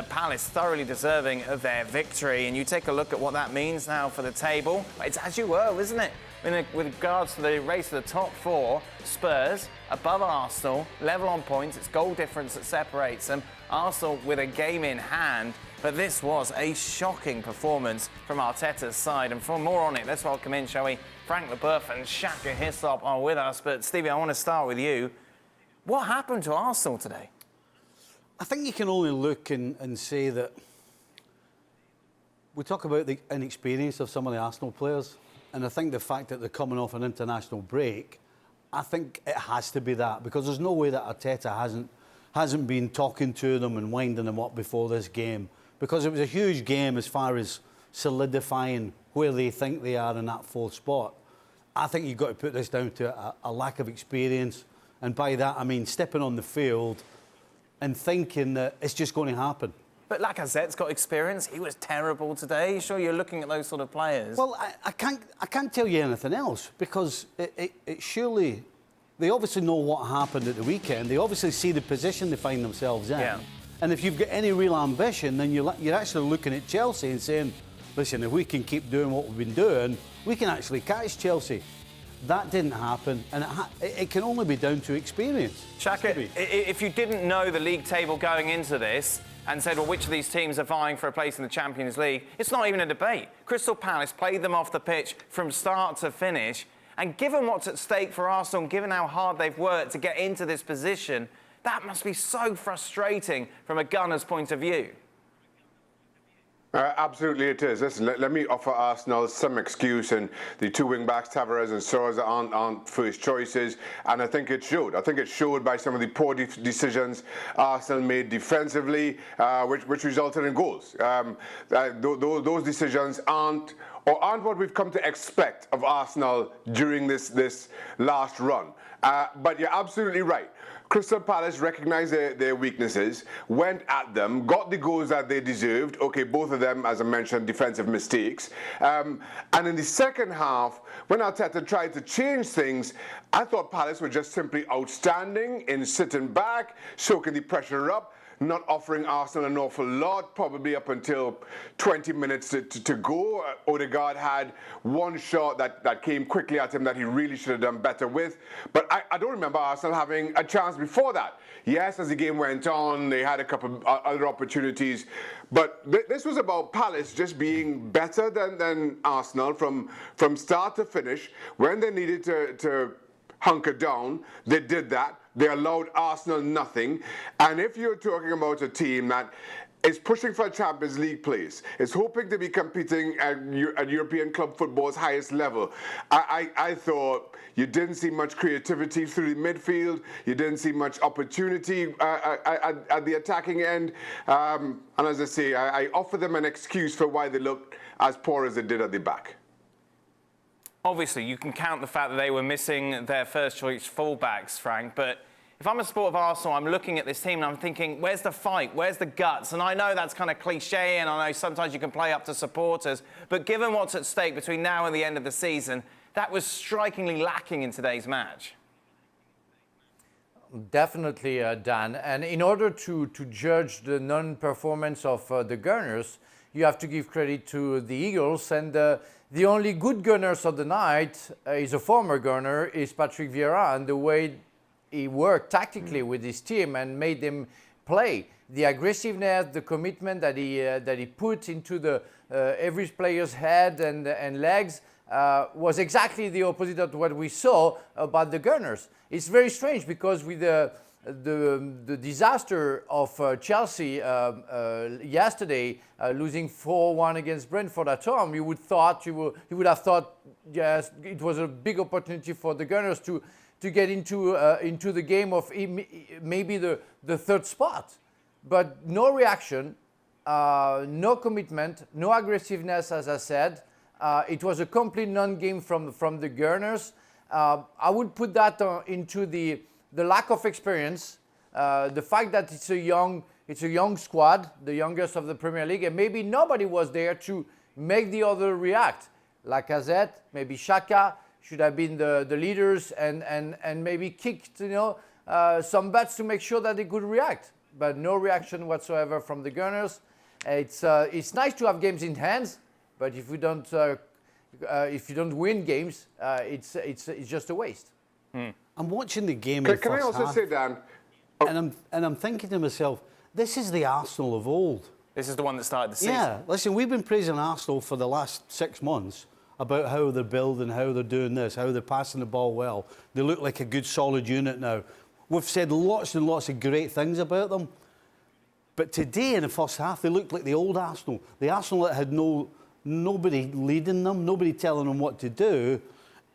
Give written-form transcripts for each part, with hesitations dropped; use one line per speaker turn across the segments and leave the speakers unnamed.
Palace thoroughly deserving of their victory. And you take a look at what that means now for the table. It's as you were, isn't it? With regards to the race to the top four, Spurs above Arsenal, level on points. It's goal difference that separates them. Arsenal with a game in hand. But this was a shocking performance from Arteta's side. And for more on it, let's welcome in, shall we? Frank Leboeuf and Shaka Hislop are with us. But Stevie, I want to start with you. What happened to Arsenal today?
I think you can only look and say that we talk about the inexperience of some of the Arsenal players, and I think the fact that they're coming off an international break, I think it has to be that, because there's no way that Arteta hasn't been talking to them and winding them up before this game, because it was a huge game as far as solidifying where they think they are in that fourth spot. I think you've got to put this down to a lack of experience, and by that I mean stepping on the field and thinking that it's just going to happen.
But Lacazette's got experience. He was terrible today. Sure, you're looking at those sort of players.
Well, I can't tell you anything else, because it surely, they obviously know what happened at the weekend. They obviously see the position they find themselves in.
Yeah.
And if you've got any real ambition, then you're actually looking at Chelsea and saying, listen, if we can keep doing what we've been doing, we can actually catch Chelsea. That didn't happen, and it can only be down to experience.
Shaka, if you didn't know the league table going into this and said, well, which of these teams are vying for a place in the Champions League, it's not even a debate. Crystal Palace played them off the pitch from start to finish, and given what's at stake for Arsenal, and given how hard they've worked to get into this position, that must be so frustrating from a gunner's point of view.
Absolutely it is. Listen, let me offer Arsenal some excuse, and the two wing-backs, Tavares and Soares, aren't first choices, and I think it showed. I think it showed by some of the poor decisions Arsenal made defensively, which resulted in goals. Those decisions aren't what we've come to expect of Arsenal during this last run. But you're absolutely right. Crystal Palace recognised their weaknesses, went at them, got the goals that they deserved. Okay, both of them, as I mentioned, defensive mistakes. And in the second half, when Arteta tried to change things, I thought Palace were just simply outstanding in sitting back, soaking the pressure up, not offering Arsenal an awful lot, probably up until 20 minutes to go. Odegaard had one shot that came quickly at him that he really should have done better with. But I don't remember Arsenal having a chance before that. Yes, as the game went on, they had a couple of other opportunities. But this was about Palace just being better than Arsenal from start to finish. When they needed to hunker down, they did that. They allowed Arsenal nothing. And if you're talking about a team that is pushing for a Champions League place, is hoping to be competing at European club football's highest level, I thought you didn't see much creativity through the midfield. You didn't see much opportunity at the attacking end. And as I say, I offer them an excuse for why they looked as poor as they did at the back.
Obviously, you can count the fact that they were missing their first-choice fullbacks, Frank, but if I'm a supporter of Arsenal, I'm looking at this team and I'm thinking, where's the fight? Where's the guts? And I know that's kind of cliche, and I know sometimes you can play up to supporters, but given what's at stake between now and the end of the season, that was strikingly lacking in today's match.
Definitely, Dan. And in order to judge the non-performance of the Gunners, you have to give credit to the Eagles, and the only good Gunners of the night is a former Gunner, is Patrick Vieira, and the way he worked tactically with his team and made them play. The aggressiveness, the commitment that he put into the every player's head and legs was exactly the opposite of what we saw about the Gunners. It's very strange, because with the disaster of Chelsea yesterday, losing 4-1 against Brentford at home, you would have thought, yes, it was a big opportunity for the Gunners to get into the game of maybe the third spot. But no reaction, no commitment, no aggressiveness, as I said. It was a complete non-game from the Gunners. I would put that into the lack of experience, the fact that it's a young squad, the youngest of the Premier League, and maybe nobody was there to make the other react. Lacazette, maybe Xhaka should have been the leaders and maybe kicked some butts to make sure that they could react. but no reaction whatsoever from the Gunners. It's nice to have games in hands, but if you don't win games, it's just a waste.
I'm watching the game in the
Can I
first
also
half,
say, Dan?
and I'm thinking to myself, this is the Arsenal of old.
This is the one that started the season.
Yeah, listen, we've been praising Arsenal for the last 6 months about how they're building, how they're doing this, how they're passing the ball well. They look like a good, solid unit now. We've said lots and lots of great things about them. But today, in the first half, they looked like the old Arsenal. The Arsenal that had nobody leading them, nobody telling them what to do.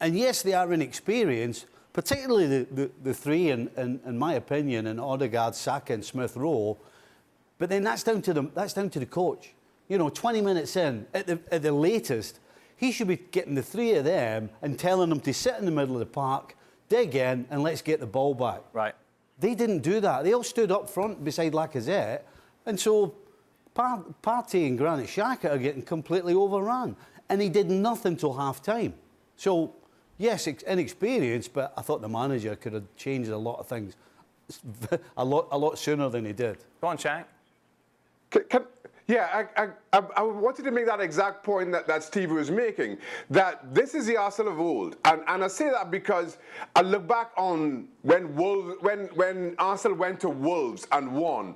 And yes, they are inexperienced, particularly the three, in my opinion, in Odegaard, Saka and Smith Rowe. But then that's down to the coach. You know, 20 minutes in, at the latest, he should be getting the three of them and telling them to sit in the middle of the park, dig in, and let's get the ball back.
Right.
They didn't do that. They all stood up front beside Lacazette, and so Partey and Granit Xhaka are getting completely overrun. And he did nothing till half-time. So, yes, inexperienced, but I thought the manager could have changed a lot of things a lot sooner than he did.
Go on, Shaq.
I wanted to make that exact point that Steve was making, that this is the Arsenal of old. And I say that because I look back on when Arsenal went to Wolves and won.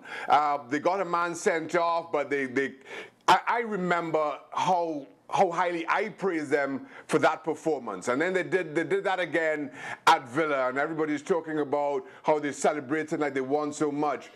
They got a man sent off, but I remember how highly I praised them for that performance. And then they did that again at Villa, and everybody's talking about how they celebrated like they won so much.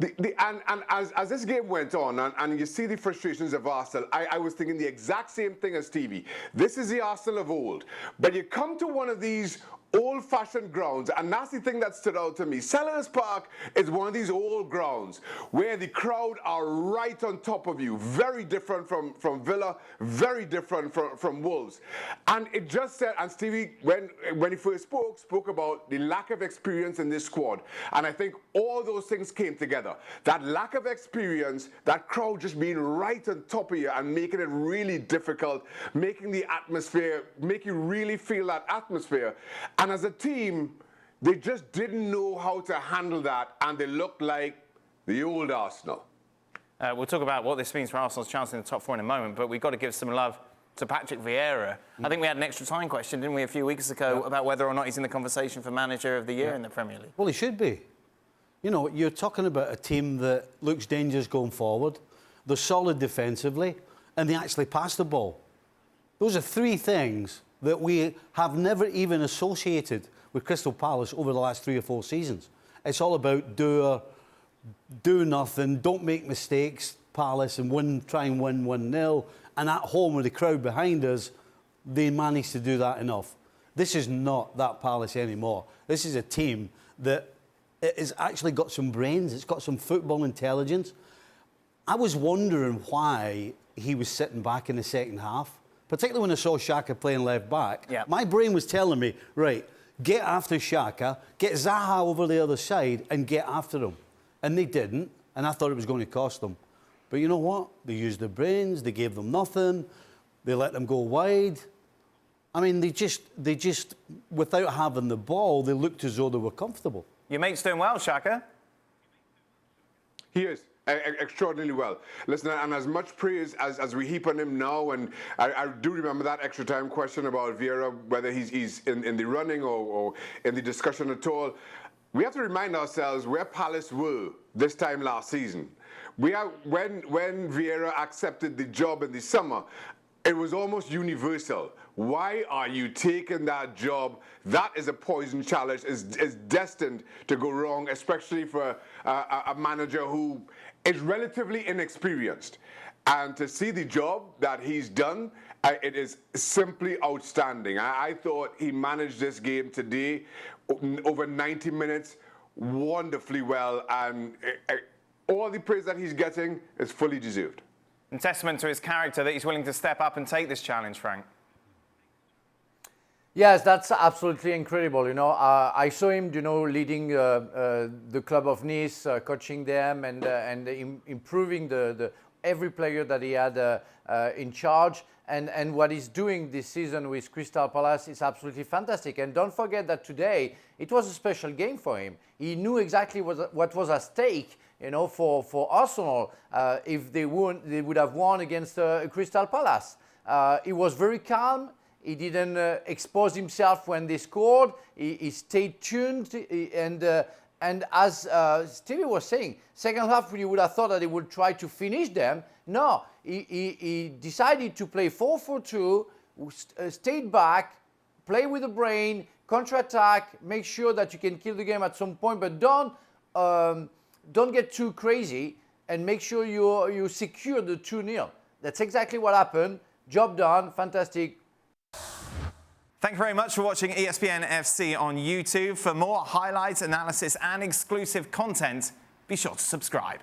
And as this game went on, and you see the frustrations of Arsenal, I was thinking the exact same thing as Stevie. This is the Arsenal of old. But you come to one of these old-fashioned grounds, and that's the thing that stood out to me. Selhurst Park is one of these old grounds where the crowd are right on top of you. Very different from Villa, very different from Wolves. And it just said, and Stevie, when he first spoke about the lack of experience in this squad. And I think all those things came together. That lack of experience, that crowd just being right on top of you and making it really difficult, making the atmosphere, make you really feel that atmosphere. And as a team, they just didn't know how to handle that, and they looked like the old Arsenal.
We'll talk about what this means for Arsenal's chance in the top four in a moment, but we've got to give some love to Patrick Vieira. I think we had an extra time question, didn't we, a few weeks ago, about whether or not he's in the conversation for Manager of the Year in the Premier League.
Well, he should be. You know, you're talking about a team that looks dangerous going forward. They're solid defensively, and they actually pass the ball. Those are three things that we have never even associated with Crystal Palace over the last 3 or 4 seasons. It's all about do nothing, don't make mistakes, Palace, and try and win 1-0. And at home with the crowd behind us, they managed to do that enough. This is not that Palace anymore. This is a team that has actually got some brains, it's got some football intelligence. I was wondering why he was sitting back in the second half. Particularly when I saw Xhaka playing left back.
Yeah.
My brain was telling me, right, get after Xhaka, get Zaha over the other side and get after him. And they didn't, and I thought it was going to cost them. But you know what? They used their brains, they gave them nothing, they let them go wide. I mean, they just, without having the ball, they looked as though they were comfortable.
Your mate's doing well, Xhaka.
He is. Extraordinarily well. Listen, and as much praise as we heap on him now, and I do remember that extra time question about Vieira, whether he's in the running or in the discussion at all. We have to remind ourselves where Palace were this time last season. When Vieira accepted the job in the summer, it was almost universal. Why are you taking that job? That is a poison challenge. Is destined to go wrong, especially for a manager who is relatively inexperienced. And to see the job that he's done, it is simply outstanding. I thought he managed this game today, over 90 minutes, wonderfully well. And all the praise that he's getting is fully deserved.
And testament to his character that he's willing to step up and take this challenge, Frank.
Yes, that's absolutely incredible. You know, I saw him, you know, leading the club of Nice, coaching them, and improving every player that he had in charge. And what he's doing this season with Crystal Palace is absolutely fantastic. And don't forget that today it was a special game for him. He knew exactly what was at stake You know, for Arsenal, if they won, they would have won against Crystal Palace. He was very calm. He didn't expose himself when they scored. He stayed tuned. And as Stevie was saying, second half you would have thought that he would try to finish them. No, he decided to play 4-4-2, stayed back, play with the brain, counter-attack, make sure that you can kill the game at some point, but don't get too crazy, and make sure you secure the 2-0. That's exactly what happened. Job done, fantastic.
Thank you very much for watching ESPN FC on YouTube. For more highlights, analysis and exclusive content, be sure to subscribe.